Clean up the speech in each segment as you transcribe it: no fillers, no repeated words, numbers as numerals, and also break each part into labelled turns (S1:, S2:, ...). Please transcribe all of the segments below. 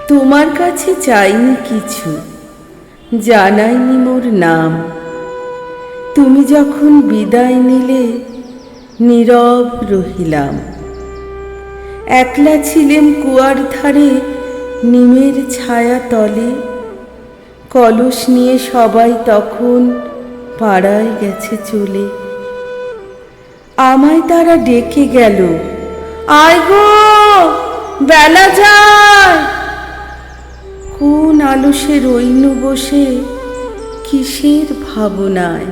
S1: তোমার কাছে চাইনি কিছু, জানাইনি মোর নাম। তুমি যখন বিদায় নিলে নীরব রহিলাম। একলা ছিলেম কুয়ার ধারে নিমের ছায়া তলে। কলস নিয়ে সবাই তখন পাড়ায় গেছে চলে। আমায় তারা ডেকে গেল, আয় গো বেলা যায়। কোন আলসে রইনু বসে কিসের ভাবনায়।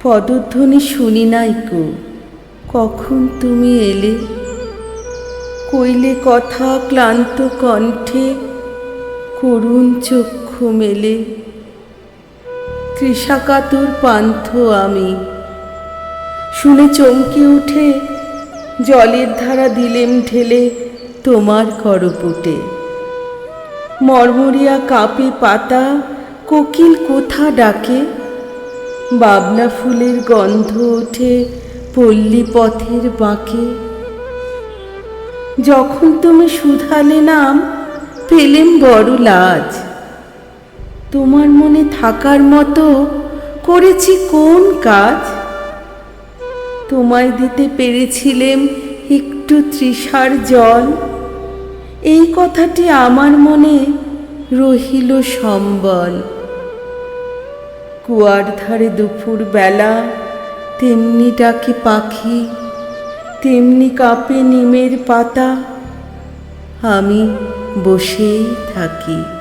S1: পদধ্বনি শুনি নাই কো, কখন তুমি এলে। কইলে কথা ক্লান্ত কণ্ঠে, করুণ চক্ষু মেলে। তৃষাকাতর পান্থ আমি, শুনে চমকে উঠে জলের ধারা দিলেম ঢেলে তোমার করপুটে। মরমরিয়া কাঁপে পাতা, কোকিল কোথা ডাকে। বাবনা ফুলের গন্ধ ওঠে পল্লী পথের বাঁকে। যখন তুমি শুধালে নাম, পেলেম বড় লাজ। তোমার মনে থাকার মতো করেছি কোন কাজ। তোমায় দিতে পেরেছিলেম একটু তৃষার জল। এই কথাটি আমার মনে রহিল সম্বল। কুয়ার ধারে দুপুর বেলা তেমনি ডাকে পাখি, তেমনি কাঁপে নিমের পাতা। আমি বসেই থাকি।